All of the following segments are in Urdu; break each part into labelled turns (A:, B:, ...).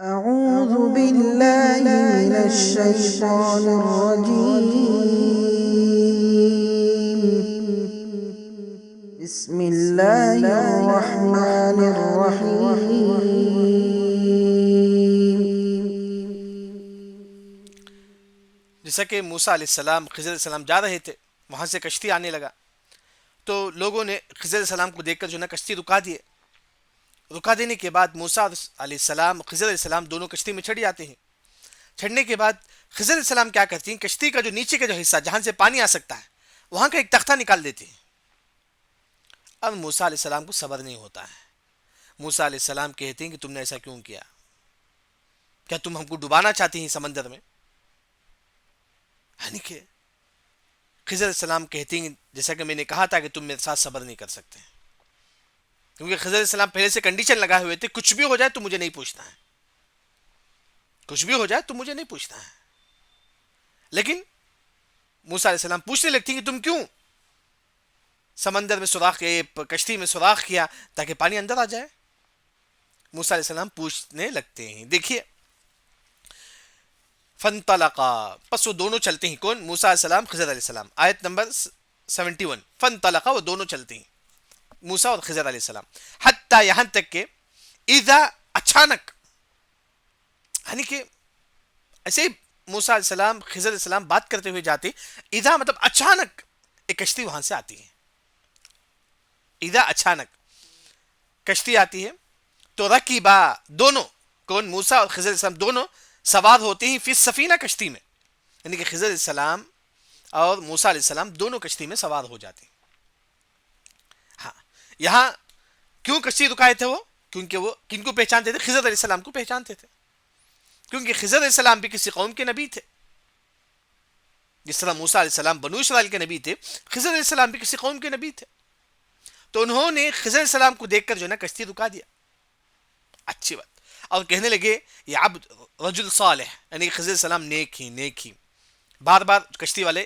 A: أعوذ بالله من الشيطان الرجيم. بسم الله الرحمن الرحيم.
B: جیسا کہ موسیٰ علیہ السلام خضر علیہ السلام جا رہے تھے، وہاں سے کشتی آنے لگا تو لوگوں نے خضر علیہ السلام کو دیکھ کر جو نا کشتی رکا دینے کے بعد موسیٰ علیہ السلام خضر علیہ السلام دونوں کشتی میں چڑھ جاتے ہیں. چڑھنے کے بعد خضر علیہ السلام کیا کرتی ہیں، کشتی کا جو نیچے کا جو حصہ جہاں سے پانی آ سکتا ہے وہاں کا ایک تختہ نکال دیتے ہیں. اب موسیٰ علیہ السلام کو صبر نہیں ہوتا ہے. موسیٰ علیہ السلام کہتے ہیں کہ تم نے ایسا کیوں کیا؟ کیا تم ہم کو ڈبانا چاہتی ہیں سمندر میں؟ یعنی کہ خضر علیہ السلام کہتے ہیں جیسا کہ میں نے کہا تھا کہ تم میرے ساتھ صبر نہیں کر سکتے، کیونکہ خضر علیہ السلام پہلے سے کنڈیشن لگائے ہوئے تھے، کچھ بھی ہو جائے تو مجھے نہیں پوچھنا ہے، کچھ بھی ہو جائے تو مجھے نہیں پوچھنا ہے. لیکن موسیٰ علیہ السلام پوچھنے لگتی ہیں کہ تم کیوں سمندر میں کشتی میں سوراخ کیا تاکہ پانی اندر آ جائے. موسیٰ علیہ السلام پوچھنے لگتے ہیں. دیکھیے فانطلقا، پس وہ دونوں چلتے ہیں. کون؟ موسیٰ علیہ السلام، خضر علیہ السلام. آیت نمبر 71. فانطلقا، وہ دونوں چلتے ہیں، موسیٰ اور خضر علیہ السلام. حتی، یہاں تک کہ اذا، اچانک، یعنی کہ ایسے ہی موسیٰ علیہ السلام خضر علیہ السلام بات کرتے ہوئے جاتے، اذا مطلب اچانک ایک کشتی وہاں سے آتی ہے. اذا، اچانک کشتی آتی ہے تو رکیبا، دونوں، کون؟ موسیٰ اور خضر علیہ السلام دونوں سوار ہوتے ہیں فی السفینہ، کشتی میں. یعنی کہ خضر علیہ السلام اور موسیٰ علیہ السلام دونوں کشتی میں سوار ہو جاتے ہیں. ہاں، یہاں کیوں کشتی رکائے تھے وہ؟ کیونکہ وہ کن کو پہچانتے تھے؟ خضر علیہ السلام کو پہچانتے تھے، کیونکہ خضر علیہ السلام بھی کسی قوم کے نبی تھے. جس طرح موسیٰ علیہ السلام بنو اسرائیل کے نبی تھے، خضر علیہ السلام بھی کسی قوم کے نبی تھے. تو انہوں نے خضر علیہ السلام کو دیکھ کر جو ہے نا کشتی رکا دیا. اچھی بات. اور کہنے لگے یہ عبد رجل صالح، یعنی خضر علیہ السلام نیک ہی. بار بار کشتی والے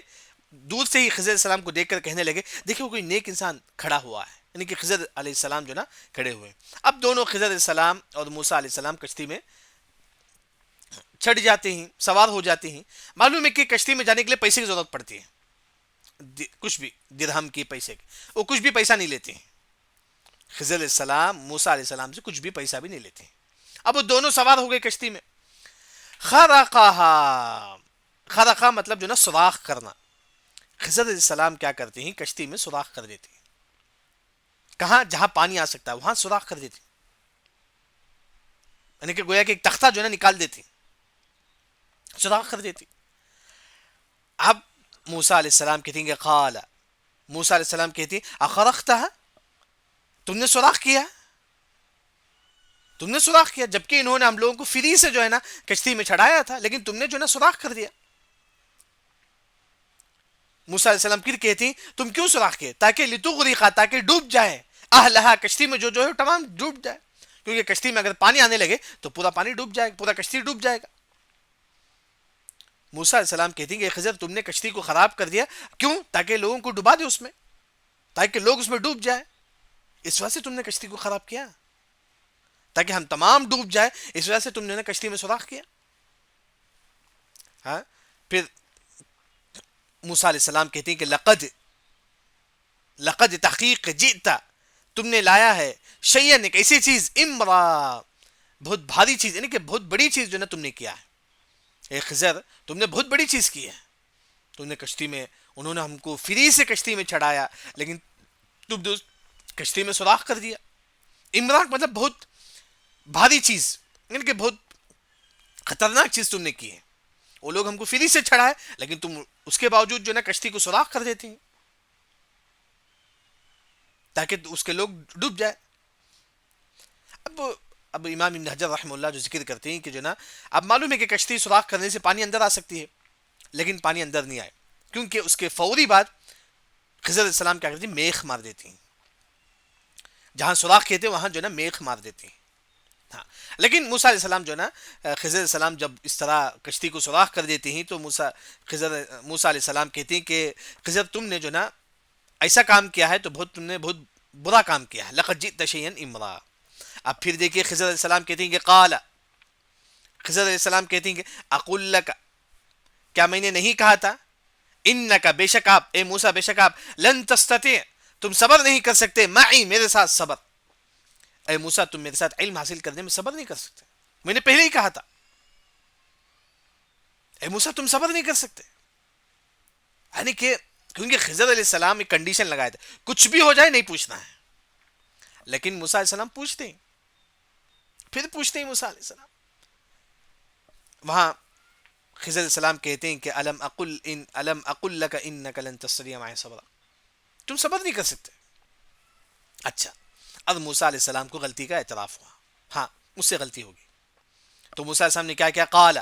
B: دور سے ہی خضر علیہ السلام کو دیکھ کر کہنے لگے دیکھو کوئی نیک انسان کھڑا ہوا ہے، یعنی کہ خضر علیہ السلام جو نا کھڑے ہوئے. اب دونوں خضر علیہ السلام اور موسیٰ علیہ السلام کشتی میں چڑھ جاتے ہیں، سوار ہو جاتے ہیں. معلوم ہے کہ کشتی میں جانے کے لیے پیسے کی ضرورت پڑتی ہے، کچھ بھی درہم کی، پیسے کی. وہ کچھ بھی پیسہ نہیں لیتے ہیں. خضر علیہ السلام موسیٰ علیہ السلام سے کچھ بھی پیسہ بھی نہیں لیتے ہیں. اب وہ دونوں سوار ہو گئے کشتی میں. خرقہ مطلب جو نا سوراخ کرنا. خضر علیہ السلام کیا کرتے ہیں، کشتی میں سوراخ کر دیتے ہیں. کہاں؟ جہاں پانی آ سکتا ہے وہاں سوراخ کر دیتے ہیں. یعنی کہ گویا کہ ایک تختہ جو ہے نا نکال دیتے ہیں، سوراخ کر دیتی. اب موسیٰ علیہ السلام کہتے ہیں کہ قال، موسیٰ علیہ السلام کہتے ہیں اخرقتها، تم نے سوراخ کیا، تم نے سوراخ کیا، جبکہ انہوں نے ہم لوگوں کو فری سے جو ہے نا کشتی میں چڑھایا تھا، لیکن تم نے جو ہے نا سوراخ کر دیا. موسیٰ علیہ السلام پھر کہتے ہیں تم کیوں سوراخ کیے؟ تاکہ لتغرقا، تاکہ ڈوب جائے، اہلہا، کشتی میں جو ہے تمام ڈوب جائے. کیونکہ کشتی میں اگر پانی آنے لگے تو پورا پانی ڈوب جائے گا، پورا کشتی ڈوب جائے گا. موسیٰ علیہ السلام کہتے ہیں کہ خضر تم نے کشتی کو خراب کر دیا، کیوں؟ تاکہ لوگوں کو ڈبا دے اس میں، تاکہ لوگ اس میں ڈوب جائے. اس وجہ سے تم نے کشتی کو خراب کیا، تاکہ ہم تمام ڈوب جائے. اس وجہ سے تم نے کشتی میں سوراخ کیا. ہاں، پھر موسیٰ علیہ السلام کہتے ہیں کہ لقد تحقیق جئتا، تم نے لایا ہے، شیئن، ایک ایسی چیز، امرا، بہت بھاری چیز، یعنی کہ بہت بڑی چیز جو نا تم نے کیا ہے. اے خضر تم نے بہت بڑی چیز کی ہے. تم نے کشتی میں، انہوں نے ہم کو فری سے کشتی میں چڑھایا، لیکن تم کشتی میں سوراخ کر دیا. امراک مطلب بہت بھاری چیز، یعنی کہ بہت خطرناک چیز تم نے کی ہے. وہ لوگ ہم کو فری سے چڑھائے، لیکن تم اس کے باوجود جو نا کشتی کو سوراخ کر دیتی ہیں تاکہ اس کے لوگ ڈوب جائے. اب امام ابن حجر رحمہ اللہ جو ذکر کرتے ہیں کہ جو نا اب معلوم ہے کہ کشتی سوراخ کرنے سے پانی اندر آ سکتی ہے، لیکن پانی اندر نہیں آئے، کیونکہ اس کے فوری بعد خضر علیہ السلام کیا کرتی ہیں، میخ مار دیتی ہیں. جہاں سوراخ کہتے ہیں وہاں جو نا میخ مار دیتی ہیں. ہاں، لیکن موسیٰ علیہ السلام جو نا خضر علیہ السلام جب اس طرح کشتی کو سوراخ کر دیتے ہیں تو موسیٰ علیہ السلام کہتے ہیں کہ خضر تم نے جو نا ایسا کام کیا ہے تو تم نے بہت برا کام کیا ہے. لقد جئت شیئا امرا. اب پھر دیکھیے خضر علیہ السلام کہتے ہیں کہ قال، خضر علیہ السلام کہتے ہیں کہ اقول لک، کیا میں نے نہیں کہا تھا، انک، بے شک آپ، اے موسیٰ بے شک آپ، لن تستطیع، تم صبر نہیں کر سکتے، معی، میرے ساتھ صبر، اے موسیٰ تم میرے ساتھ علم حاصل کرنے میں صبر نہیں کر سکتے، میں نے پہلے ہی کہا تھا، اے موسیٰ تم صبر نہیں کر سکتے. یعنی کہ کیونکہ خضر علیہ السلام ایک کنڈیشن لگائے تھے، کچھ بھی ہو جائے نہیں پوچھنا ہے. لیکن موسیٰ علیہ السلام پوچھتے ہیں، پھر پوچھتے ہیں موسیٰ علیہ السلام. وہاں خضر علیہ السلام کہتے ہیں کہ الم اقل لک انک لن تستطیع معی صبرا، تم صبر نہیں کر سکتے. اچھا، اب موسیٰ علیہ السلام کو غلطی کا اعتراف ہوا، ہاں مجھ سے غلطی ہوگی. تو موسیٰ علیہ السلام نے کیا کیا، قال،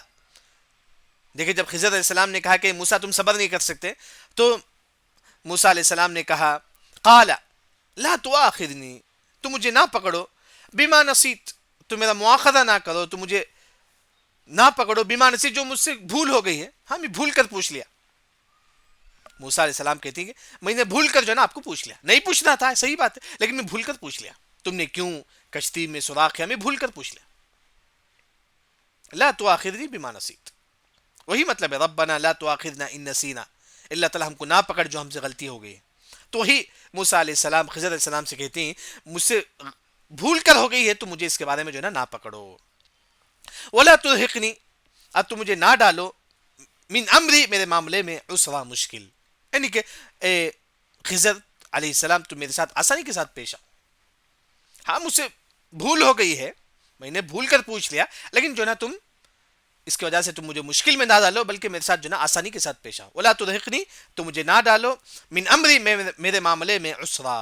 B: دیکھیں جب خضر علیہ السلام نے کہا کہ موسیٰ تم صبر نہیں کر سکتے، تو موسیٰ علیہ السلام نے کہا، قال لا تؤاخذنی، تم مجھے نہ پکڑو، بما نسیت، تو میرا مواخذہ نہ کرو، تو مجھے نہ پکڑو، بما نسیت، جو مجھ سے بھول ہو گئی ہے، ہاں میں بھول کر پوچھ لیا. موسیٰ علیہ السلام کہتے ہیں کہ میں نے بھول کر جو ہے نا آپ کو پوچھ لیا، نہیں پوچھنا تھا صحیح بات ہے، لیکن میں بھول کر پوچھ لیا. تم نے کیوں کشتی میں سوراخ کیا، میں بھول کر پوچھ لیا. لا تؤاخذنی بما نسیت، وہی مطلب ہے ربنا لا تؤاخذنا ان نسینا، اللہ تعالیٰ ہم کو نہ پکڑ جو ہم سے غلطی ہو گئی. تو وہی موسیٰ علیہ السلام خضر علیہ السلام سے کہتے ہیں مجھ سے بھول کر ہو گئی ہے تو مجھے اس کے بارے میں جو ہے نا پکڑو. ولا ترهقنی، اب تو مجھے نہ ڈالو، من امری، میرے معاملے میں، عسرا، مشکل، یعنی کہ اے خضر علیہ السلام تم میرے ساتھ آسانی کے ساتھ پیش آؤ. ہاں مجھ سے بھول ہو گئی ہے، میں نے بھول کر پوچھ لیا، لیکن جو نا تم اس کی وجہ سے تم مجھے مشکل میں نہ ڈالو، بلکہ میرے ساتھ جو نا آسانی کے ساتھ پیش آؤ. ولا ترهقنی، تو مجھے نہ ڈالو، من امری، میرے معاملے میں، عسرا،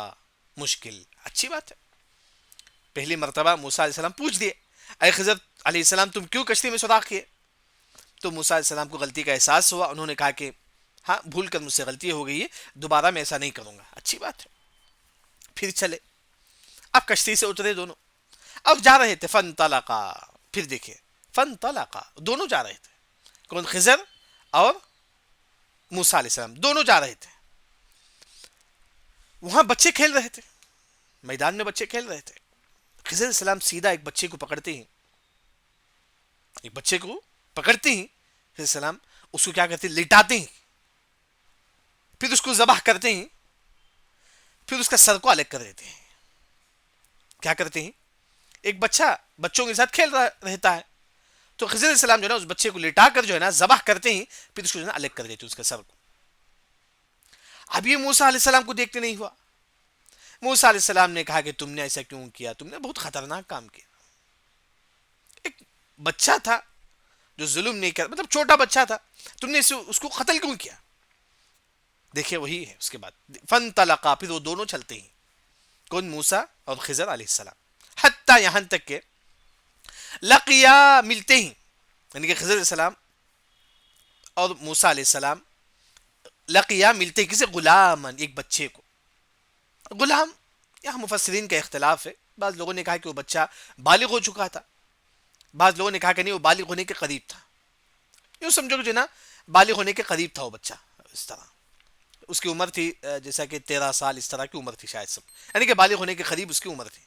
B: مشکل. اچھی بات ہے، پہلی مرتبہ موسیٰ علیہ السلام پوچھ دیے، اے خضر علیہ السلام تم کیوں کشتی میں سوراخ کیے؟ تو موسیٰ علیہ السلام کو غلطی کا احساس ہوا، انہوں نے کہا کہ ہاں بھول کر مجھ سے غلطی ہو گئی ہے، دوبارہ میں ایسا نہیں کروں گا. اچھی بات ہے. پھر چلے، اب کشتی سے اترے دونوں، اب جا رہے تھے، فانطلقا، پھر دیکھیں فانطلقا، دونوں جا رہے تھے، کون، خضر اور موسیٰ علیہ السلام دونوں جا رہے تھے. وہاں بچے کھیل رہے تھے، میدان میں بچے کھیل رہے تھے. خضر علیہ السلام سیدھا ایک بچے کو پکڑتے ہیں، ایک بچے کو پکڑتے ہیں خضر السلام، اس کو کیا کرتے ہیں، لٹاتے ہیں، پھر اس کو ذبح کرتے ہیں، پھر اس کا سر کو الگ کر دیتے ہیں. کیا کرتے ہیں، ایک بچہ بچوں کے ساتھ کھیل رہتا ہے، تو خضر علیہ السلام جو ہے نا اس بچے کو لٹا کر جو ہے نا ذبح کرتے ہیں، پھر اس کو جو ہے نا الگ کر دیتے ہیں اس کا سر کو. اب یہ موسیٰ علیہ السلام کو دیکھتے نہیں ہوا. موسیٰ علیہ السلام نے کہا کہ تم نے ایسا کیوں کیا، تم نے بہت خطرناک کام کیا. ایک بچہ تھا جو ظلم نہیں کر، مطلب چھوٹا بچہ تھا، تم نے اس کو قتل کیوں کیا. دیکھیں وہی ہے. اس کے بعد فانطلقا، پھر وہ دونوں چلتے ہیں، کون، موسیٰ اور خضر علیہ السلام، حتی، یہاں تک کہ لقیا، ملتے ہیں، یعنی کہ خضر علیہ السلام اور موسیٰ علیہ السلام لقیا، ملتے ہیں، کسی، غلامن، ایک بچے کو. غلام، یہاں مفسرین کا اختلاف ہے، بعض لوگوں نے کہا کہ وہ بچہ بالغ ہو چکا تھا، بعض لوگوں نے کہا کہ نہیں وہ بالغ ہونے کے قریب تھا. یوں سمجھو کہ جو نا بالغ ہونے کے قریب تھا وہ بچہ، اس طرح اس کی عمر تھی جیسا کہ 13 سال اس طرح کی عمر تھی شاید سب، یعنی کہ بالغ ہونے کے قریب اس کی عمر تھی.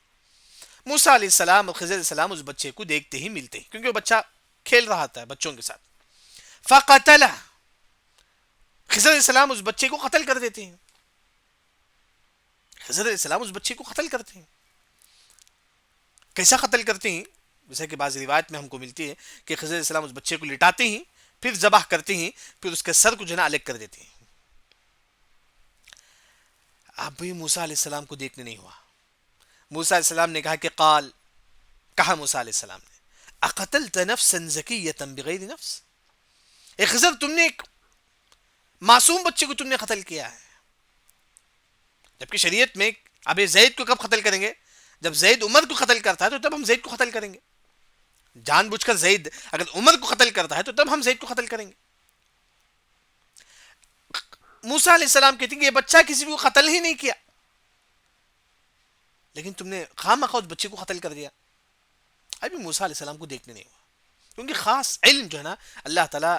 B: موسیٰ علیہ السلام اور خضر علیہ السلام اس بچے کو دیکھتے ہی ملتے ہیں، کیونکہ وہ بچہ کھیل رہا تھا بچوں کے ساتھ. فقتلہ، خضر علیہ السلام اس بچے کو قتل کر دیتے ہیں. خضر علیہ السلام اس بچے کو قتل کرتے ہیں. کیسا قتل کرتے ہیں، جیسا کہ بعض روایت میں ہم کو ملتی ہے کہ خضر علیہ السلام اس بچے کو لٹاتے ہیں، پھر ذبح کرتے ہیں، پھر اس کے سر کو جو ہے نا الگ کر دیتے ہیں. اب بھی موسیٰ علیہ السلام کو دیکھنے نہیں ہوا. موسیٰ علیہ السلام نے کہا کہ قال، کہا موسیٰ علیہ السلام نے، اقتلت نفسا زکیۃ بغیر نفس، اے خضر تم نے ایک معصوم بچے کو تم نے قتل کیا ہے. جبکہ شریعت میں اب زید کو کب قتل کریں گے، جب زید عمر کو قتل کرتا ہے تو تب ہم زید کو قتل کریں گے. جان بوجھ کر زید اگر عمر کو قتل کرتا ہے تو تب ہم زید کو قتل کریں گے. موسیٰ علیہ السلام کہتے ہیں کہ یہ بچہ کسی کو قتل ہی نہیں کیا، لیکن تم نے خواہ اس بچے کو قتل کر دیا. ابھی موسیٰ علیہ السلام کو دیکھنے نہیں ہوا، کیونکہ خاص علم جو ہے نا اللہ تعالیٰ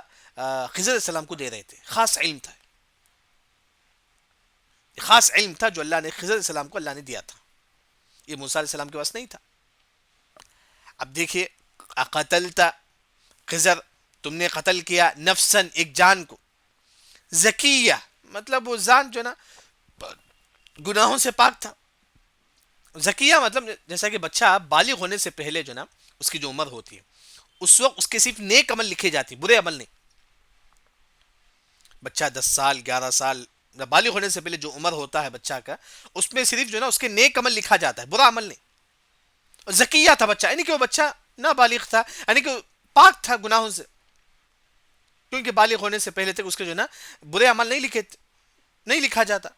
B: خضر علیہ السلام کو دے رہے تھے. خاص علم تھا، خاص علم تھا جو اللہ نے خضر علیہ السلام کو اللہ نے دیا تھا، یہ موسیٰ علیہ السلام کے پاس نہیں تھا. اب دیکھیے، اقتلت، خضر تم نے قتل کیا نفسن ایک جان کو، زکیہ مطلب وہ جان جو نا گناہوں سے پاک تھا. زکیہ مطلب جیسا کہ بچہ بالغ ہونے سے پہلے جو نا اس کی جو عمر ہوتی ہے اس وقت اس کے صرف نیک عمل لکھے جاتے، برے عمل نہیں. بچہ 10 سال 11 سال بالغ ہونے سے پہلے جو عمر ہوتا ہے بچہ کا، اس میں صرف جو نا اس کے نیک عمل لکھا جاتا ہے، برا عمل نہیں. زکیہ تھا بچہ، یعنی کہ وہ بچہ نابالغ تھا، یعنی کہ پاک تھا گناہوں سے، کیونکہ بالغ ہونے سے پہلے تک اس کے جو نا برے عمل نہیں لکھا جاتا.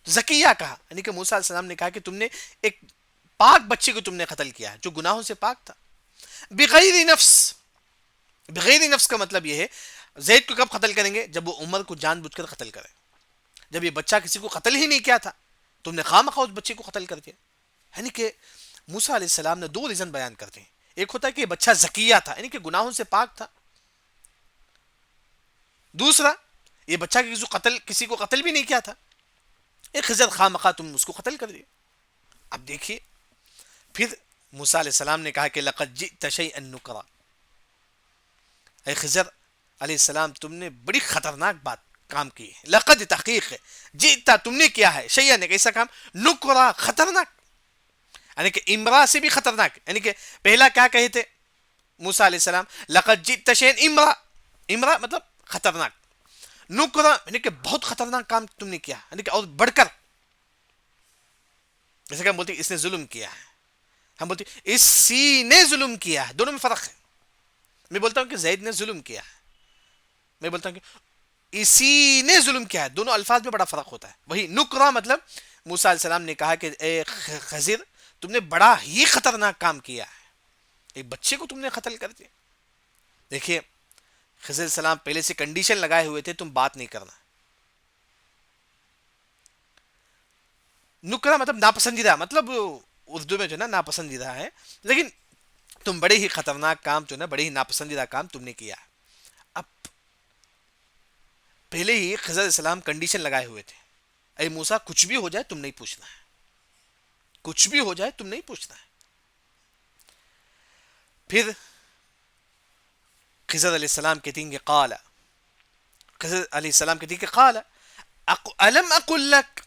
B: زکیہ کہا، یعنی کہ موسیٰ علیہ السلام نے کہا کہ تم نے ایک پاک بچے کو تم نے قتل کیا جو گناہوں سے پاک تھا. بغیر نفس، بغیر نفس کا مطلب یہ ہے زید کو کب قتل کریں گے؟ جب وہ عمر کو جان بوجھ کر قتل کرے. جب یہ بچہ کسی کو قتل ہی نہیں کیا تھا تم نے خواہ اس بچے کو قتل کر دیا. یعنی کہ موسیٰ علیہ السلام نے 2 ریزن بیان کرتے ہیں. ایک ہوتا ہے کہ یہ بچہ زکیہ تھا، یعنی کہ گناہوں سے پاک تھا. دوسرا یہ بچہ کسی کو قتل بھی نہیں کیا تھا، ایک خضر خواہ مخواہ تم اس کو قتل کر دیا. اب دیکھیے پھر موسیٰ علیہ السلام نے کہا کہ لقد جئت شیئا نکرا، اے خضر علیہ السلام تم نے بڑی خطرناک بات کام کی ہے. لقد تحقیق ہے، جئت تم نے کیا ہے، شیئا نے کیسا کام، نکرا خطرناک، یعنی کہ امرا سے بھی خطرناک. یعنی کہ پہلا کیا کہے تھے موسیٰ علیہ السلام، لقد جئت شیئا امرا، امرا مطلب خطرناک، نکرا یعنی کہ بہت خطرناک کام تم نے کیا، یعنی کہ اور بڑھ کر. جیسے کہ ہم بولتے ہیں اس نے ظلم کیا ہے، ہم بولتے ہیں اسی نے ظلم کیا ہے، دونوں میں فرق ہے. میں بولتا ہوں کہ زید نے ظلم کیا ہے، میں بولتا ہوں کہ اسی نے ظلم کیا ہے، دونوں الفاظ میں بڑا فرق ہوتا ہے. وہی نکرا مطلب موسیٰ علیہ السلام نے کہا کہ اے خضر تم نے بڑا ہی خطرناک کام کیا ہے، ایک بچے کو تم نے قتل کر دیا. دیکھیے خضر علیہ السلام پہلے سے کنڈیشن لگائے ہوئے تھے تم بات نہیں کرنا. نکرا مطلب ناپسندیدہ، مطلب اردو میں جو نا ناپسندیدہ ہے، لیکن تم بڑے ہی خطرناک کام جو نا بڑے ہی ناپسندیدہ کام تم نے کیا. اب پہلے ہی خضر علیہ السلام کنڈیشن لگائے ہوئے تھے، اے موسیٰ کچھ بھی ہو جائے تم نہیں پوچھنا ہے، کچھ بھی ہو جائے تم نہیں پوچھنا ہے. پھر خضر علیہ السلام کہتی ہیں کہ قال، خضر علیہ السلام کہتی ہیں کہ قال الم اقل لک،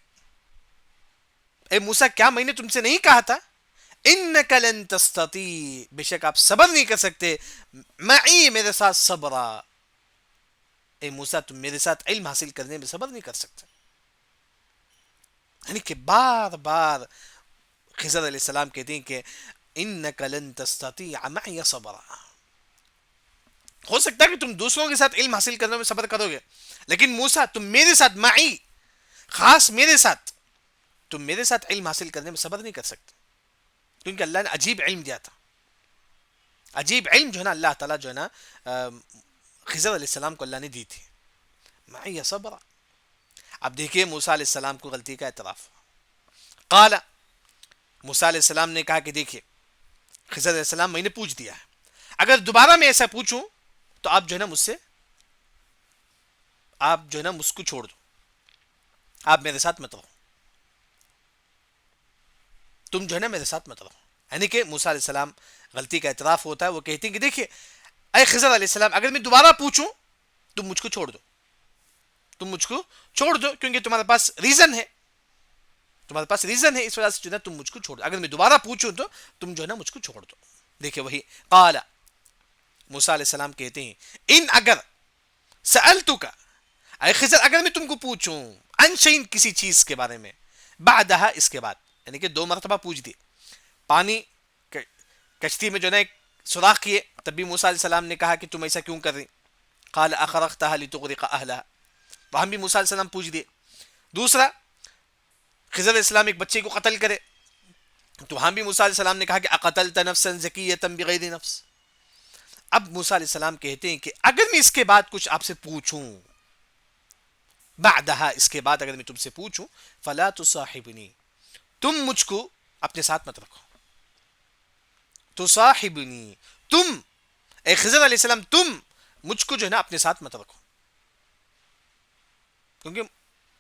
B: اے موسیٰ کیا میں نے تم سے نہیں کہا تھا، انک لن تستطیع بے شک آپ صبر نہیں کر سکتے، معی میرے ساتھ صبرا، اے موسیٰ تم میرے ساتھ علم حاصل کرنے میں صبر نہیں کر سکتے. یعنی کہ بار بار خضر علیہ السلام کہتے ہیں کہ انک لن تستطیع معی صبرا. ہو سکتا ہے کہ تم دوسروں کے ساتھ علم حاصل کرنے میں صبر کرو گے، لیکن موسیٰ تم میرے ساتھ، معی خاص میرے ساتھ، تم میرے ساتھ علم حاصل کرنے میں صبر نہیں کر سکتے، کیونکہ اللہ نے عجیب علم دیا تھا. عجیب علم جو ہے نا اللہ تعالیٰ جو ہے نا خضر علیہ السلام کو اللہ نے دی تھی. معی صبر. اب دیکھیے موسیٰ علیہ السلام کو غلطی کا اعتراف. قال، موسیٰ علیہ السلام نے کہا کہ دیکھیے خضر علیہ السلام میں نے پوچھ دیا ہے، اگر دوبارہ میں ایسا پوچھوں تو آپ جو ہے نا مجھ سے، آپ جو ہے نا مجھ کو چھوڑ دو، آپ میرے ساتھ مت رہو، تم جو ہے نا میرے ساتھ مت رہو. یعنی کہ موسیٰ علیہ السلام غلطی کا اعتراف ہوتا ہے، وہ کہتے ہیں کہ دیکھیے اے خضر علیہ السلام اگر میں دوبارہ پوچھوں تم مجھ کو چھوڑ دو، تم مجھ کو چھوڑ دو، کیونکہ تمہارے پاس ریزن ہے، تمہارے پاس ریزن ہے، اس وجہ سے جو ہے تم مجھ کو چھوڑ دو، اگر میں دوبارہ پوچھوں تو تم جو ہے نا مجھ کو چھوڑ دو. دیکھیے وہی قال، موسیٰ علیہ السلام کہتے ہیں ان اگر سألتک، اے خضر اگر میں تم کو پوچھوں عن شیء کسی چیز کے بارے میں، بعدہا اس کے بعد، یعنی کہ 2 مرتبہ پوچھ دی، پانی کشتی میں جو ہے نا ایک سوراخ کیے، تب بھی موسیٰ علیہ السلام نے کہا کہ تم ایسا کیوں کر رہی، قال اخرقتها لتغرق اهلها، وہاں بھی موسیٰ علیہ السلام پوچھ دیے. دوسرا خضر علیہ السلام ایک بچے کو قتل کرے تو وہاں بھی موسیٰ علیہ السلام نے کہا کہ اقتلت نفسا زکیۃ بغیر نفس. اب موسیٰ علیہ السلام کہتے ہیں کہ اگر میں اس کے بعد کچھ آپ سے پوچھوں، بعدہا اس کے بعد اگر میں تم سے پوچھوں، فلا تصاحبنی، تم مجھ کو اپنے ساتھ مت رکھو، تصاحبنی، تم اے خضر علیہ السلام تم مجھ کو جو ہے نا اپنے ساتھ مت رکھو،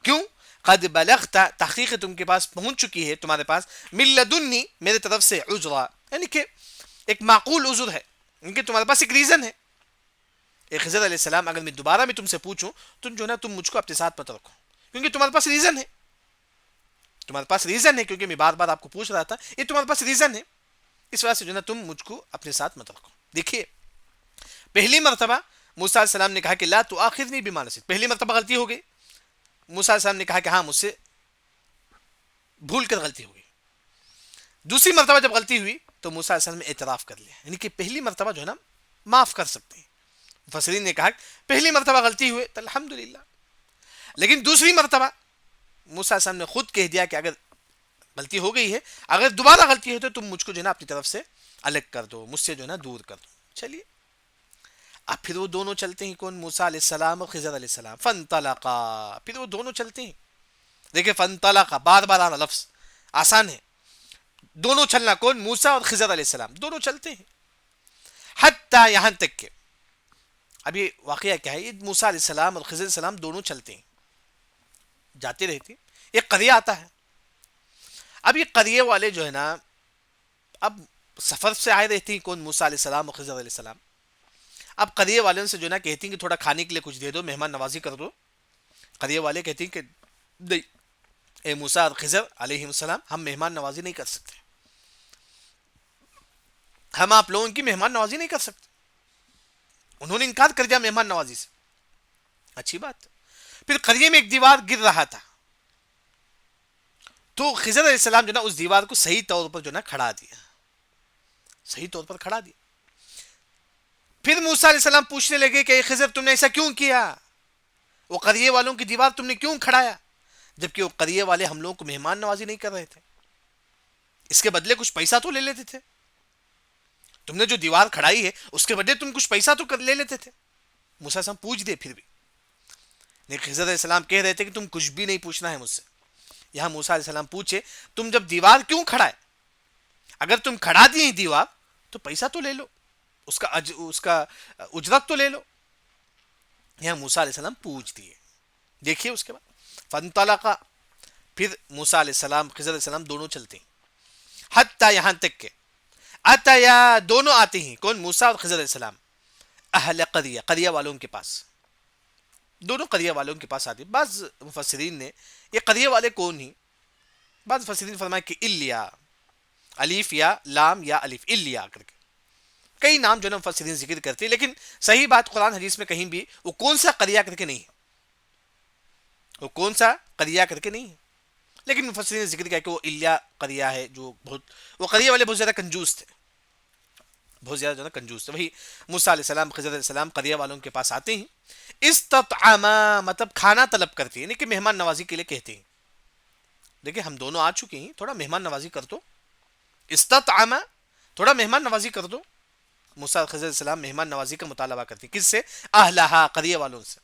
B: کیوں قد بلغت، تحقیق تم کے پاس پہنچ چکی ہے، تمہارے پاس من لدنی میرے طرف سے عذرا، یعنی کہ ایک معقول عذر ہے، کیونکہ تمہارے پاس ایک ریزن ہے، اے خضر علیہ السلام اگر میں دوبارہ میں تم سے پوچھوں تم جو ہے نا تم مجھ کو اپنے ساتھ مت رکھو، کیونکہ تمہارے پاس ریزن ہے، تمہارے پاس ریزن ہے، کیونکہ میں بار بار آپ کو پوچھ رہا تھا، یہ تمہارے پاس ریزن ہے، اس وجہ سے جو ہے نا تم مجھ کو اپنے ساتھ مت رکھو۔ دیکھیے پہلی مرتبہ موسیٰ علیہ السلام نے کہا کہ لا تؤاخذنی بما نسیت، پہلی مرتبہ غلطی ہو گئی، موسیٰ علیہ السلام نے کہا کہ ہاں مجھ سے بھول کر غلطی ہو گئی۔ دوسری مرتبہ جب غلطی ہوئی تو موسیٰ علیہ السلام نے اعتراف کر لیا، یعنی کہ پہلی مرتبہ جو ہے نا معاف کر سکتے ہیں۔ مفسرین نے کہا کہ پہلی مرتبہ غلطی ہوئے تو الحمدللہ، لیکن دوسری مرتبہ موسیٰ علیہ السلام نے خود کہہ دیا کہ اگر غلطی ہو گئی ہے، اگر دوبارہ غلطی ہے تو تم مجھ کو جو ہے نا اپنی طرف سے الگ کر دو، مجھ سے جو ہے نا دور کر دو۔ چلیے اب پھر وہ دونوں چلتے ہیں، کون؟ موسیٰ علیہ السلام اور خضر علیہ السلام، فانطلقا، پھر وہ دونوں چلتے ہیں۔ دیکھیں فانطلقا بار بار آنا لفظ آسان ہے، دونوں چلنا، کون؟ موسیٰ اور خضر علیہ السلام دونوں چلتے ہیں، حتیٰ یہاں تک کہ، اب یہ واقعہ کیا ہے، یہ موسیٰ علیہ السلام اور خضر علیہ السلام دونوں چلتے ہیں، جاتے رہتے ہیں، ایک قریہ آتا ہے۔ اب یہ قریے والے جو ہے نا اب سفر سے آئے رہتے ہیں، کون؟ موسیٰ علیہ السلام اور خضر علیہ السلام۔ اب قریے والوں سے جو ہے نا کہتی ہیں کہ تھوڑا کھانے کے لیے کچھ دے دو، مہمان نوازی کر دو۔ قریے والے کہتے ہیں کہ نہیں، اے موسیٰ اور خضر علیہ السلام، ہم مہمان نوازی نہیں کر سکتے، ہم آپ لوگوں کی مہمان نوازی نہیں کر سکتے۔ انہوں نے انکار کر دیا مہمان نوازی سے، اچھی بات۔ پھر قریے میں ایک دیوار گر رہا تھا، تو خضر علیہ السلام جو نا اس دیوار کو صحیح طور پر جو نا کھڑا دیا، صحیح طور پر کھڑا دیا۔ پھر موسیٰ علیہ السلام پوچھنے لگے کہ اے خضر تم نے ایسا کیوں کیا، وہ قریے والوں کی دیوار تم نے کیوں کھڑایا، جبکہ وہ قریے والے ہم لوگوں کو مہمان نوازی نہیں کر رہے تھے، اس کے بدلے کچھ پیسہ تو لے لیتے تھے، تم نے جو دیوار کھڑائی ہے اس کے بدلے تم کچھ پیسہ تو لے لیتے تھے۔ موسیٰ علیہ السلام پوچھ دے پھر بھی، لیکن خضر علیہ السلام کہہ رہے تھے کہ تم کچھ بھی نہیں پوچھنا ہے مجھ سے۔ یہاں موسیٰ علیہ السلام پوچھے تم جب دیوار کیوں کھڑا ہے، اگر تم کھڑا دیے دیوار تو پیسہ تو لے لو، اس کا اجرت تو لے لو۔ یہاں موسیٰ علیہ السلام پوچھ دیے۔ دیکھیے اس کے بعد فانطلقا، پھر موسیٰ علیہ السلام خضر علیہ السلام دونوں چلتے ہیں، حتیٰ یہاں تک کہ اتیا، دونوں آتے ہیں، کون؟ موسیٰ اور خضر علیہ السلام، اہل قریہ، قریہ والوں کے پاس، دونوں قریہ والوں کے پاس آتے ہیں۔ بعض مفسرین نے یہ قریہ والے کون ہیں، بعض مفسرین فرمایا کہ الیا، الف یا لام یا الف، الیا کر کے کئی نام جو ہے مفسرین ذکر کرتے ہیں، لیکن صحیح بات قرآن حدیث میں کہیں بھی وہ کون سا قریہ کر کے نہیں ہے، وہ کون سا قریہ کر کے نہیں ہے، لیکن مفسرین نے ذکر کیا کہ وہ الیا قریہ ہے، جو بہت، وہ قریہ والے بہت زیادہ کنجوس تھے، بہت زیادہ جو ہے کنجوس تھے۔ وہی موسیٰ علیہ السلام خضر علیہ السلام قریہ والوں کے پاس آتے ہیں، استطعما، مطلب کھانا طلب کرتے ہیں، یعنی کہ مہمان نوازی کے لیے کہتے ہیں۔ دیکھیں ہم دونوں آ چکے ہیں، تھوڑا مہمان نوازی کر دو، استطعما، تھوڑا مہمان نوازی کر دو۔ موسیٰ خضر علیہ السلام مہمان نوازی کا مطالبہ کرتے ہیں، کس سے؟ اہلہا، قریہ والوں سے۔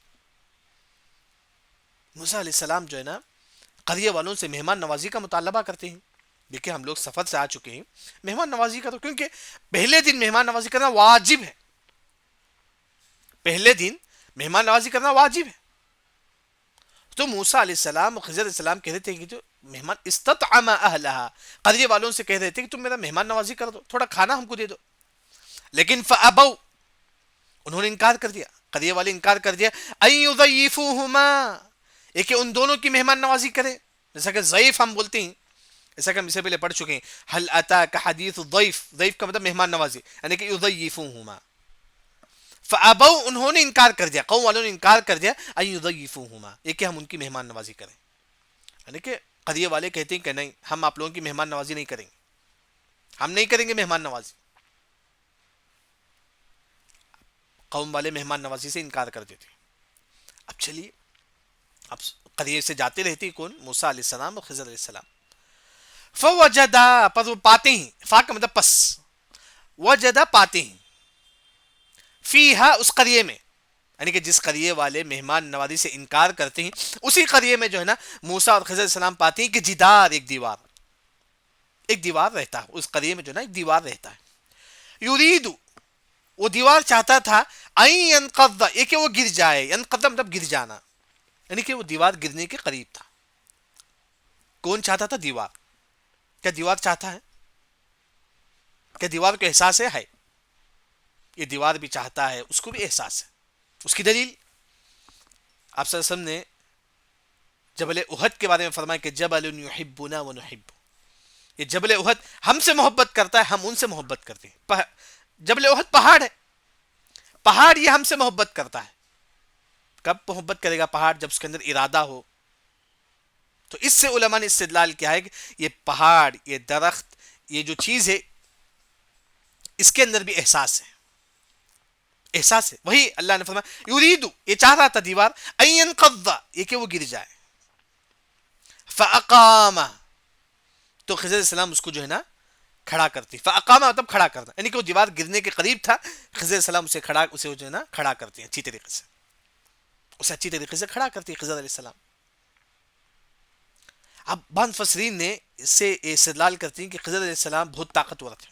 B: موسیٰ علیہ السلام جو ہے نا قریہ والوں سے مہمان نوازی کا مطالبہ کرتے ہیں۔ دیکھیں ہم لوگ سفر سے آ چکے ہیں، مہمان نوازی کرو، کیونکہ پہلے دن مہمان نوازی کرنا واجب ہے، پہلے دن مہمان نوازی کرنا واجب ہے۔ تو موسیٰ علیہ السلام اور خضر علیہ السلام کہہ رہے تھے کہ جو مہمان، استطعما اہلہا، قریہ والوں سے کہہ رہے تھے کہ تم میرا مہمان نوازی کر دو، تھوڑا کھانا ہم کو دے دو، لیکن فابوا، انہوں نے انکار کر دیا، قریہ والے انکار کر دیا، ان یضیفوہما، ایک ان دونوں کی مہمان نوازی کرے، جیسا کہ ضیف ہم بولتے ہیں، جیسا کہ ہم اسے پہلے پڑھ چکے ہیں، حل اتاک حدیث الضیف، ضیف کا مطلب مہمان نوازی، یعنی کہ یضیفوہما، فابوا، انہوں نے انکار کر دیا، قوم والوں نے انکار کر دیا، ان یضیفوہما، یہ کہ ہم ان کی مہمان نوازی کریں، یعنی کہ قریہ والے کہتے ہیں کہ نہیں، ہم آپ لوگوں کی مہمان نوازی نہیں کریں گے، ہم نہیں کریں گے مہمان نوازی۔ قوم والے مہمان نوازی سے انکار کر دیتے۔ اب چلیے، اب قریے سے جاتے رہتے کون؟ موسیٰ علیہ السلام اور خضر علیہ السلام۔ فوجدا، پر وہ پاتے ہیں، فا کا مطلب پس، وجدا پاتے ہیں، فیہا، اس قریے میں، یعنی کہ جس قریے والے مہمان نوازی سے انکار کرتے ہیں اسی قریے میں جو ہے نا موسیٰ اور خضر علیہ السلام پاتے ہیں کہ جدار، ایک دیوار رہتا ہے، اس قریے میں جو ہے نا ایک دیوار رہتا ہے، یریدو، وہ دیوار چاہتا تھا، این ینقض، یہ کہ وہ گر جائے، ینقض مطلب گر جانا، یعنی کہ وہ دیوار گرنے کے قریب تھا۔ کون چاہتا تھا؟ دیوار۔ کیا دیوار چاہتا ہے؟ کیا دیوار کو احساس ہے؟ یہ دیوار بھی چاہتا ہے، اس کو بھی احساس ہے، اس کی دلیل آپ صلی اللہ علیہ وسلم نے جبل احد کے بارے میں فرمایا کہ جبل یحبنا ونحب، یہ جبل احد ہم سے محبت کرتا ہے، ہم ان سے محبت کرتے ہیں. جبل احد پہاڑ ہے، پہاڑ یہ ہم سے محبت کرتا ہے. کب محبت کرے گا پہاڑ؟ جب اس کے اندر ارادہ ہو. تو اس سے علماء نے استدلال کیا ہے کہ یہ پہاڑ، یہ درخت، یہ جو چیز ہے اس کے اندر بھی احساس ہے، احساس ہے. وہی اللہ نے فرمایا یریدو، یہ چاہ رہا تھا دیوار، ان ينقض، یہ کہ وہ گر جائے. فاقام، تو خضر علیہ السلام اس کو جو ہے نا کھڑا کرتی. فاقام مطلب کھڑا کرنا، یعنی کہ وہ دیوار گرنے کے قریب تھا، خضر علیہ السلام اسے جو ہے نا کھڑا کرتی ہیں اچھی طریقے سے، اسے اچھی طریقے سے کھڑا کرتی ہے خضر علیہ السلام. اب بعض مفسرین نے اس سے استدلال کرتی ہیں کہ خضر علیہ السلام بہت طاقتور تھے،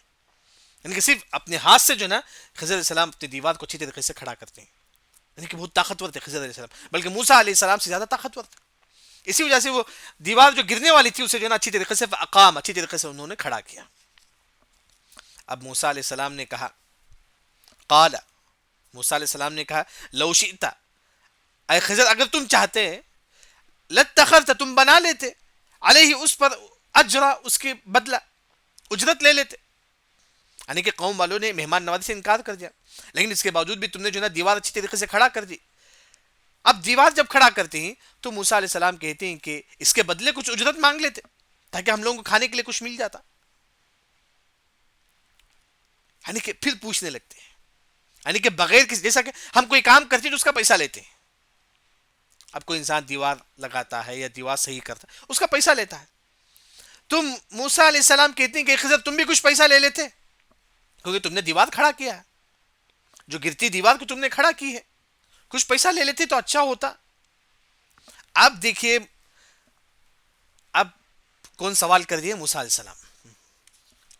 B: یعنی کہ صرف اپنے ہاتھ سے جو ہے نا خضر علیہ السلام اپنی دیوار کو اچھی طریقے سے کھڑا کرتے ہیں، یعنی کہ بہت طاقتور تھے خضر علیہ السلام، بلکہ موسیٰ علیہ السلام سے زیادہ طاقتور تھے. اسی وجہ سے وہ دیوار جو گرنے والی تھی اسے جو ہے نا اچھی طریقے سے اقام، اچھی طریقے سے انہوں نے کھڑا کیا. اب موسیٰ علیہ السلام نے کہا، قال، موسیٰ علیہ السلام نے کہا، لو شئت، اے خضر اگر تم چاہتے لاتخذت، تم بنا لیتے، علیہ اس پر، اجرا، اس کے بدلہ، اجرت لے لیتے. یعنی کہ قوم والوں نے مہمان نوازی سے انکار کر دیا، لیکن اس کے باوجود بھی تم نے جو ہے نا دیوار اچھی طریقے سے کھڑا کر دی. اب دیوار جب کھڑا کرتے ہیں تو موسیٰ علیہ السلام کہتے ہیں کہ اس کے بدلے کچھ اجرت مانگ لیتے تاکہ ہم لوگوں کو کھانے کے لیے کچھ مل جاتا. یعنی کہ پھر پوچھنے لگتے ہیں، یعنی کہ بغیر کسی، جیسا کہ ہم کوئی کام کرتے ہیں تو اس کا پیسہ لیتے ہیں. اب کوئی انسان دیوار لگاتا ہے یا دیوار صحیح کرتا ہے، اس کا پیسہ لیتا ہے. تم موسیٰ علیہ السلام کہتے ہیں کہ خضر تم بھی کچھ پیسہ لے لیتے کیونکہ تم نے دیوار کھڑا کیا ہے، جو گرتی دیوار کو تم نے کھڑا کی ہے، کچھ پیسہ لے لیتے تو اچھا ہوتا. اب دیکھیے اب کون سوال کر دیا؟ موسیٰ علیہ السلام.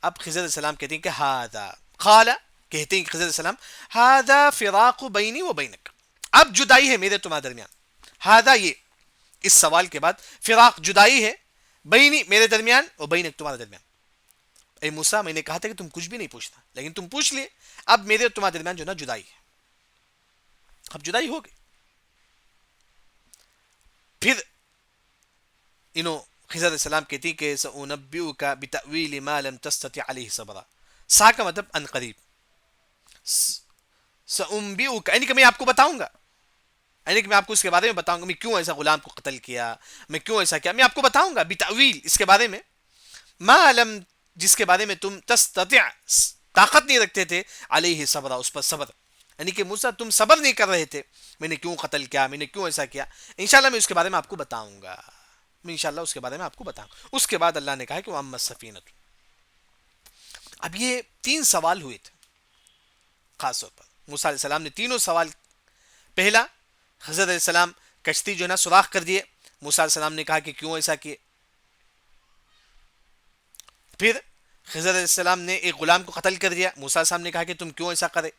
B: اب خضر علیہ السلام کہتے ہیں کہ ہاذا، قال، کہتے ہیں کہ خضر علیہ السلام ہاذا فراق بینی و بینک، اب جدائی ہے میرے تمہارے درمیان. ہاذا، یہ اس سوال کے بعد، فراق جدائی ہے، بینی میرے درمیان، و بینک تمہارے درمیان. اے موسیٰ میں نے کہا تھا کہ تم کچھ بھی نہیں پوچھنا، لیکن تم پوچھ لیے، اب میرے اور تمہارے درمیان جو نا جدائی ہے، اب جدائی ہو گئی. پھر انہوں خضر علیہ السلام کہتی کہ سأنبئک بتأویل ما لم تستطع علیہ صبرا. سا کا مطلب ان قریب، سأنبئک یعنی کہ میں آپ کو بتاؤں گا، یعنی کہ میں آپ کو اس کے بارے میں بتاؤں گا، میں کیوں ایسا غلام کو قتل کیا، میں کیوں ایسا کیا، میں آپ کو بتاؤں گا بتأویل، اس کے بارے میں، ما لم، جس کے بارے میں تم تستطع، طاقت نہیں رکھتے تھے، علیہ صبرا، اس پر صبر. یعنی کہ موسیٰ تم صبر نہیں کر رہے تھے، میں نے کیوں قتل کیا، میں نے کیوں ایسا کیا، انشاءاللہ میں اس کے بارے میں آپ کو بتاؤں گا، میں انشاءاللہ اس کے بارے میں آپ کو بتاؤں. اس کے بعد اللہ نے کہا کہ وَأَمَّا السَّفِينَةُ. اب یہ 3 سوال ہوئے تھے خاص طور پر موسیٰ علیہ السلام نے تینوں سوال. پہلا، خضر علیہ السلام کشتی جو ہے نا سوراخ کر دیے، موسیٰ علیہ السلام نے کہا کہ کیوں ایسا کیے. پھر خضر علیہ السلام نے ایک غلام کو قتل کر دیا، موسیٰ علیہ السلام نے کہا کہ تم کیوں ایسا کرے.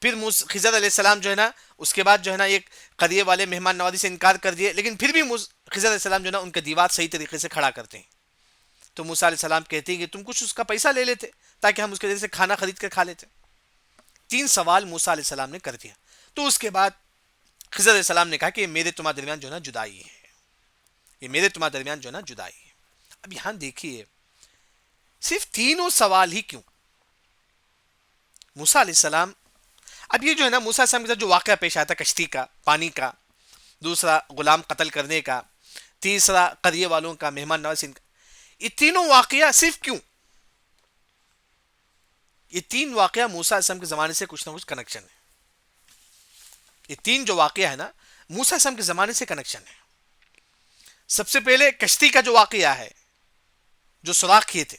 B: پھر خضر علیہ السلام جو ہے نا اس کے بعد جو ہے نا ایک قریے والے مہمان نوازی سے انکار کر دیے، لیکن پھر بھی خضر علیہ السلام جو ہے نا ان کا دیوار صحیح طریقے سے کھڑا کرتے ہیں. تو موسیٰ علیہ السلام کہتے ہیں کہ تم کچھ اس کا پیسہ لے لیتے تاکہ ہم اس کے ذریعے سے کھانا خرید کر کھا لیتے. 3 سوال موسیٰ علیہ السلام نے کر دیا. تو اس کے بعد خضر علیہ السلام نے کہا کہ یہ میرے تمہارے درمیان جو ہے نا جدائی ہے، یہ میرے تمہارے درمیان جو ہے نا جدائی ہے. اب یہاں دیکھیے صرف تینوں سوال ہی کیوں؟ موسیٰ علیہ السلام، اب یہ جو ہے نا موسیٰ علیہ السلام کے ساتھ جو واقعہ پیش آیا تھا کشتی کا، پانی کا، دوسرا غلام قتل کرنے کا، تیسرا قریے والوں کا مہمان نوازی کا، یہ تینوں واقعہ صرف کیوں؟ یہ 3 واقعہ موسیٰ علیہ السلام کے زمانے سے کچھ نہ کچھ کنیکشن ہے. یہ 3 جو واقعہ ہے نا موسیٰ علیہ السلام کے زمانے سے کنیکشن ہے. سب سے پہلے کشتی کا جو واقعہ ہے، جو سوراخ کیے تھے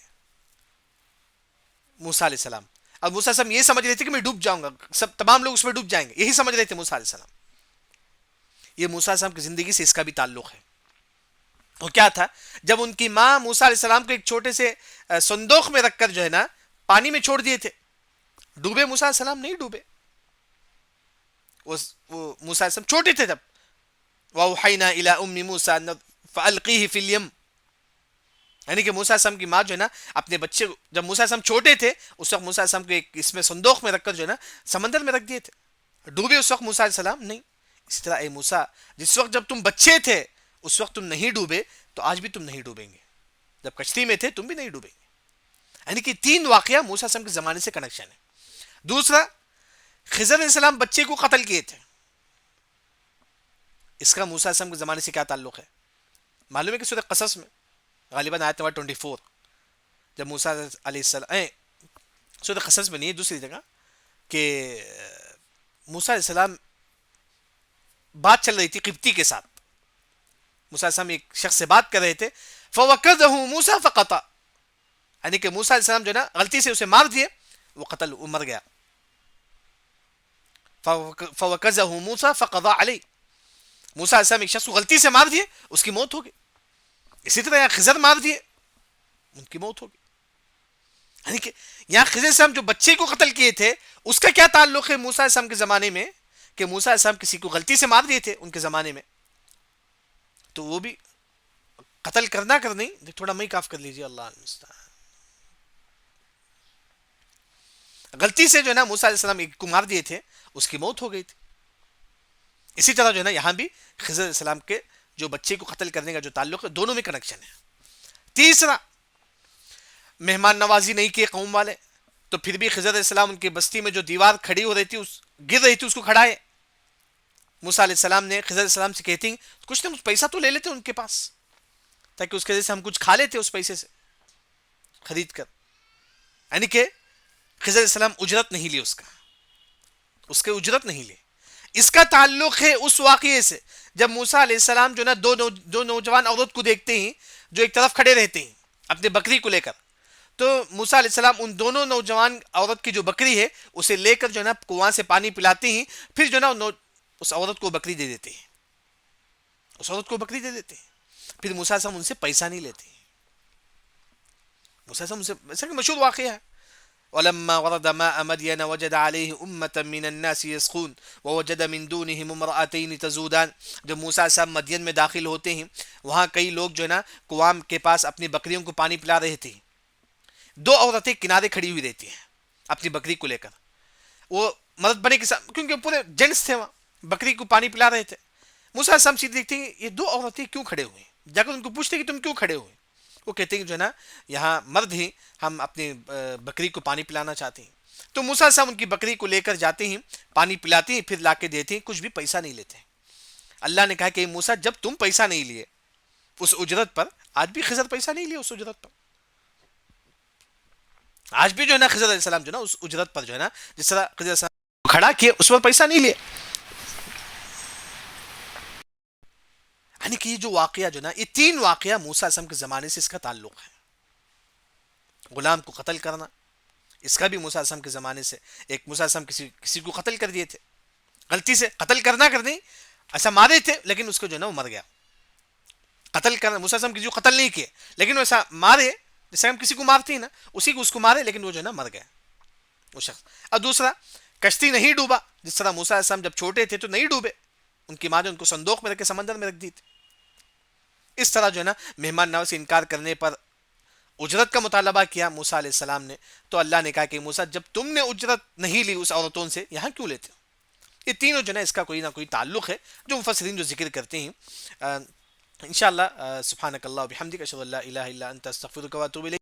B: موسیٰ علیہ السلام، اب موسیٰ علیہ السلام یہ سمجھ رہے تھے کہ میں ڈوب جاؤں گا، سب تمام لوگ اس میں ڈوب جائیں گے، یہی سمجھ رہے تھے موسیٰ علیہ السلام. یہ موسیٰ علیہ السلام کی زندگی سے اس کا بھی تعلق ہے. وہ کیا تھا؟ جب ان کی ماں موسیٰ علیہ السلام کو ایک چھوٹے سے صندوق میں رکھ کر جو ہے نا پانی میں چھوڑ دیے تھے، ڈوبے موسیٰ علیہ السلام؟ نہیں ڈوبے. وہ موسیٰ علیہ السلام چھوٹے تھے جب، وَأَوْحَيْنَا إِلَىٰ أُمِّ مُوسَىٰ فَأَلْقِيهِ فِي الْيَمِّ، یعنی کہ موسیٰ علیہ السلام کی ماں جو ہے نا اپنے بچے جب موسیٰ علیہ السلام چھوٹے تھے اس وقت موسیٰ علیہ السلام کو ایک اس میں صندوق میں رکھ کر جو ہے نا سمندر میں رکھ دیے تھے. ڈوبے اس وقت موسیٰ علیہ السلام؟ نہیں. اسی طرح اے موسیٰ، جس وقت جب تم بچے تھے اس وقت تم نہیں ڈوبے، تو آج بھی تم نہیں ڈوبیں گے. جب کشتی میں تھے تم بھی نہیں ڈوبیں گے. یعنی کہ تین واقعہ موسیٰ علیہ السلام کے زمانے سے کنیکشن ہے. دوسرا، خضر علیہ السلام بچے کو قتل کیے تھے، اس کا موسیٰ علیہ السلام کے زمانے سے کیا تعلق ہے؟ معلوم ہے کہ سورہ قصص میں غالباً آیت نمبر 24، جب موسیٰ علیہ السلام سورہ قصص میں نہیں ہے، دوسری جگہ، کہ موسیٰ علیہ السلام بات چل رہی تھی قبطی کے ساتھ. موسیٰ علیہ السلام ایک شخص سے بات کر رہے تھے، فَوَكَذَهُ مُوسَى فَقَطَعَ، یعنی کہ موسیٰ علیہ السلام جو ہے نا غلطی سے اسے مار دیے، وہ مر گیا. فَوَكَذَهُ مُوسَى فَقَضَى عَلَيْهِ، موسیٰ علیہ السلام ایک شخص کو غلطی سے مار دیے، اس کی موت ہو گئی. اسی طرح یہاں خضر مار دیے، ان کی موت ہو گئی. یعنی کہ یہاں خضر علیہ السلام جو بچے کو قتل کیے تھے اس کا کیا تعلق ہے موسیٰ علیہ السلام کے زمانے میں، کہ موسیٰ علیہ السلام کسی کو غلطی سے مار دیے تھے ان کے زمانے میں، تو وہ بھی قتل کرنا کر نہیں. تھوڑا میں کاف کر لیجیے، اللہ المستعان. غلطی سے جو ہے نا موسیٰ علیہ السلام ایک کو مار دیے تھے، اس کی موت ہو گئی تھی. اسی طرح جو ہے نا یہاں بھی خضر علیہ السلام کے جو بچے کو قتل کرنے کا جو تعلق ہے، دونوں میں کنیکشن ہے. تیسرا، مہمان نوازی نہیں کی قوم والے، تو پھر بھی خضر علیہ السلام ان کی بستی میں جو دیوار کھڑی ہو رہی تھی، گر رہی تھی، اس کو کھڑائے. موسیٰ علیہ السلام نے خضر علیہ السلام سے کہتی کچھ نہ کچھ پیسہ تو لے لیتے ان کے پاس، تاکہ اس کے وجہ سے ہم کچھ کھا لیتے اس پیسے سے خرید کر. یعنی کہ خضر علیہ السلام اجرت نہیں لی، اس کے اجرت نہیں لی. اس کا تعلق ہے اس واقعے سے جب موسیٰ علیہ السلام جو نا دو نوجوان عورت کو دیکھتے ہیں جو ایک طرف کھڑے رہتے ہیں اپنے بکری کو لے کر. تو موسیٰ علیہ السلام ان دونوں نوجوان عورت کی جو بکری ہے اسے لے کر جو ہے نا کنواں سے پانی پلاتے ہیں، پھر جو ہے نا اس عورت کو بکری دے دیتے ہیں. پھر موسیٰ علیہ السلام ان سے پیسہ نہیں لیتے. موسیٰ علیہ السلام ان سے مشہور واقعہ ہے، وَلَمَّا وَرَدَ مَاءَ مَدْيَنَ وَجَدَ عَلَيْهِ أُمَّةً مِّنَ النَّاسِ يَسْقُونَ وَوَجَدَ مِن دُونِهِمُ امْرَأَتَيْنِ تَذُودَانِ. جب موسیٰ علیہ السلام مدین میں داخل ہوتے ہیں، وہاں کئی لوگ جو ہے نا کنواں کے پاس اپنی بکریوں کو پانی پلا رہے تھے. دو عورتیں کنارے کھڑی ہوئی رہتی ہیں اپنی بکری کو لے کر، وہ مرد بنے کے ساتھ، کیونکہ پورے جینٹس تھے وہاں، بکری کو پانی پلا رہے تھے. موسیٰ علیہ السلام سیدھے دیکھتے ہیں یہ دو عورتیں کیوں کھڑے ہوئے ہیں، جا کر ان کو پوچھتے ہیں کہ تم کیوں کھڑے ہوئے. وہ کہتے ہیں کہ جو ہے نا یہاں مرد ہیں، ہم اپنی بکری کو پانی پلانا چاہتے ہیں. تو موسیٰ علیہ السلام ان کی بکری کو لے کر جاتے ہیں، پانی پلاتے ہیں، پھر لا کے دیتے ہیں، کچھ بھی پیسہ نہیں لیتے. اللہ نے کہا کہ موسیٰ جب تم پیسہ نہیں لیے اس اجرت پر، آج بھی خضر پیسہ نہیں لیے اس اجرت پر. آج بھی جو ہے نا خضر علیہ السلام جو ہے نا اس اجرت پر جو ہے نا جس طرح خضر علیہ السلام کھڑا کیے اس پر پیسہ نہیں لیے. یعنی کہ یہ جو واقعہ جو ہے نا یہ تین واقعہ موسیٰ علیہ السلام کے زمانے سے اس کا تعلق ہے. غلام کو قتل کرنا، اس کا بھی موسیٰ علیہ السلام کے زمانے سے. ایک موسیٰ علیہ السلام کسی کو قتل کر دیے تھے، غلطی سے قتل کرنا کر نہیں، ایسا مارے تھے لیکن اس کو جو ہے نا وہ مر گیا. قتل کرنا، موسیٰ علیہ السلام کسی کو قتل نہیں کیے لیکن وہ ایسا مارے جیسے ہم کسی کو مارتے ہیں نا، اسی کو اس کو مارے لیکن وہ جو ہے نا مر گیا وہ شخص. اور دوسرا، کشتی نہیں ڈوبا، جس طرح موسیٰ علیہ السلام جب چھوٹے تھے تو نہیں ڈوبے، ان کی ماں نے ان کو صندوق میں رکھ کے سمندر میں رکھ دی تھی. اس طرح جو ہے نا مہمان نوازی سے انکار کرنے پر اجرت کا مطالبہ کیا موسیٰ علیہ السلام نے. تو اللہ نے کہا کہ موسیٰ جب تم نے اجرت نہیں لی اس عورتوں سے، یہاں کیوں لیتے ہو؟ یہ تینوں جو ہے نا اس کا کوئی نہ کوئی تعلق ہے جو مفسرین جو ذکر کرتے ہیں. انشاءاللہ سبحانک اللہ و بحمدک اشہد ان لا الہ الا انت استغفرک و اتوب الیک.